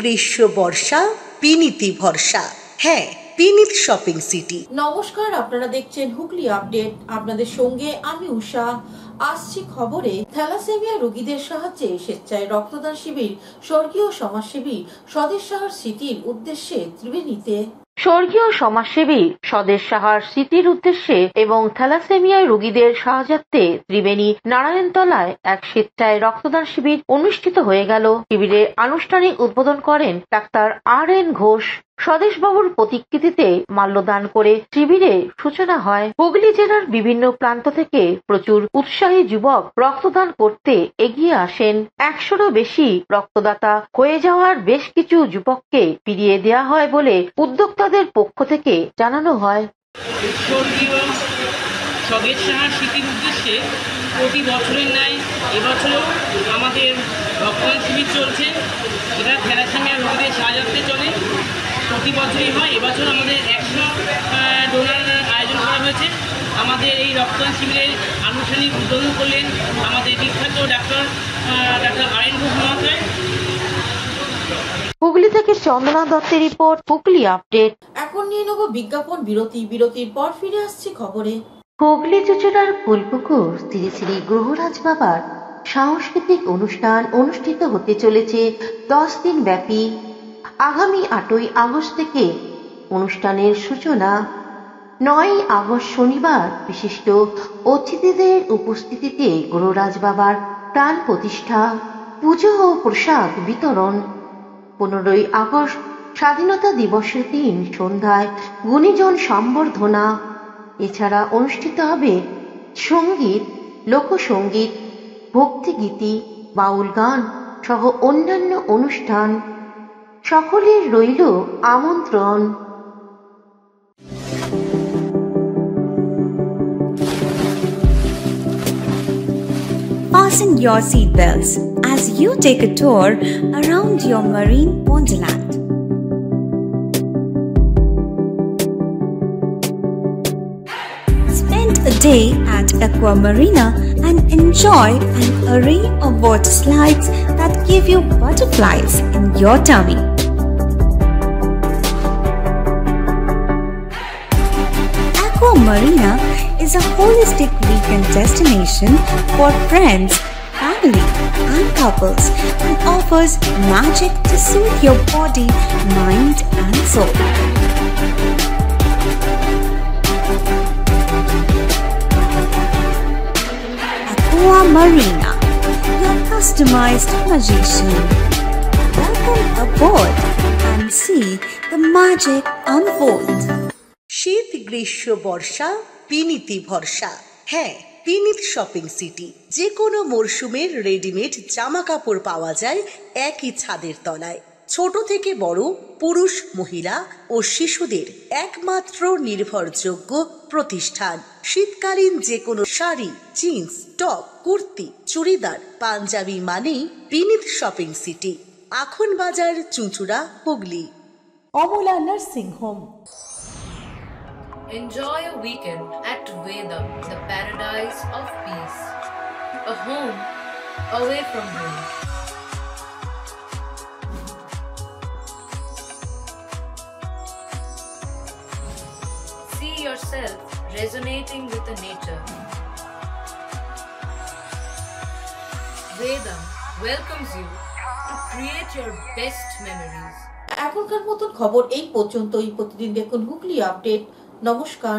গ্রীষ্ম বর্ষা পিনিতি ভরসা। হ্যাঁ, পিনিত শপিং সিটি। নমস্কার, আপনারা দেখছেন হুগলি আপডেট। আপনাদের সঙ্গে আমি উষা। আসছি খবরে। থ্যালাসেমিয়া রোগীদের সাহায্যে স্বেচ্ছায় রক্তদান শিবির স্বর্গীয় সমাজসেবী স্বদেশ সাহার স্মৃতির উদ্দেশ্যে ত্রিবেণীতে। স্বর্গীয় সমাজসেবী স্বদেশ সাহার স্মৃতির উদ্দেশ্যে এবং থ্যালাসেমিয়া রোগীদের সাহায্যার্থে ত্রিবেণী নারায়ণতলায় এক স্বেচ্ছায় রক্তদান শিবির অনুষ্ঠিত হয়ে গেল। শিবিরের আনুষ্ঠানিক উদ্বোধন করেন ডাক্তার আর.এন. ঘোষ। স্বদেশবাবুর প্রতিকৃতিতে মাল্যদান করে শিবিরের সূচনা হয়। হুগলি জেলার বিভিন্ন প্রান্ত থেকে প্রচুর উৎসাহী যুবক রক্তদান করতে এগিয়ে আসেন। 100-রও বেশি রক্তদাতা হয়ে যাওয়ার বেশ কিছু যুবককে ফিরিয়ে দেওয়া হয় বলে উদ্যোক্তাদের পক্ষ থেকে জানানো হয়। স্বর্গীয় স্বদেশ সাহার স্মৃতির উদ্দেশ্যে প্রতি বছরের ন্যায় এবছরও আমাদের রক্তদান শিবির চলছে। এটা থ্যালাসেমিয়া রোগীদের সাহায্যার্থে চলে, প্রতি বছরই হয়। এবছর আমাদের 100 ডোনার আয়োজন করা হয়েছে। আমাদের এই রক্তদান শিবিরের আনুষ্ঠানিক উদ্বোধন করলেন আমাদের বিখ্যাত ডাক্তার আর.এন. ঘোষ মহাশয়। হুগলি থেকে চন্দনা দত্তের রিপোর্ট, হুগলি আপডেট। এখন নিয়ে নেব বিজ্ঞাপন বিরতি। বিরতির পর ফিরে আসছি খবরে। হুগলি যোজনার ফুলপুকুর শ্রী শ্রী গ্রহরাজ বাবার সাংস্কৃতিক অনুষ্ঠান অনুষ্ঠিত হতে চলেছে 10 দিন ব্যাপী। আগামী 8ই আগস্ট থেকে অনুষ্ঠানের সূচনা। 9ই আগস্ট শনিবার বিশিষ্ট অতিথিদের উপস্থিতিতে গ্রহরাজ বাবার প্রাণ প্রতিষ্ঠা, পুজো ও প্রসাদ বিতরণ। 15ই আগস্ট স্বাধীনতা দিবসের দিন সন্ধ্যায় গুণীজন সম্বর্ধনা। এছাড়া অনুষ্ঠিত হবে সঙ্গীত, লোকসঙ্গীত, ভক্তিগীতি, বাউল গান সহ অন্যান্য অনুষ্ঠান। সকলের রইল আমন্ত্রণ। Fasten your seatbelts as you take a tour around your marine wonderland. Spend a day at Aqua Marina and enjoy an array of water slides that give you butterflies in your tummy. Aqua Marina is a holistic weekend destination for friends, family, and couples and offers magic to soothe your body, mind, and soul. Aqua Marina, your customized magician. Welcome aboard and see the magic unfold. শীত গ্রীষ্ম বর্ষা পিনিতি ভরসা। হ্যাঁ, পিনিত shopping city. যে কোনো মরশুমের readymade জামা কাপড় পাওয়া যায় একই ছাদের তলায়। ছোট থেকে বড়, পুরুষ, মহিলা ও শিশুদের একমাত্র নির্ভরযোগ্য প্রতিষ্ঠান। শীতকালীন যে কোনো শাড়ি, জিন্স, টপ, কুর্তি, চুড়িদার, পাঞ্জাবি মানেই পিনিত শপিং সিটি। আখন বাজার, চুঁচুড়া, Hooghly. Amala nursing home. Enjoy a weekend at Vedam, the paradise of peace. A home away from home. See yourself resonating with the nature. Vedam welcomes you to create your best memories. এখনকার মতন খবর এই পর্যন্তই। প্রতিদিন দেখুন Hooghly update. নমস্কার।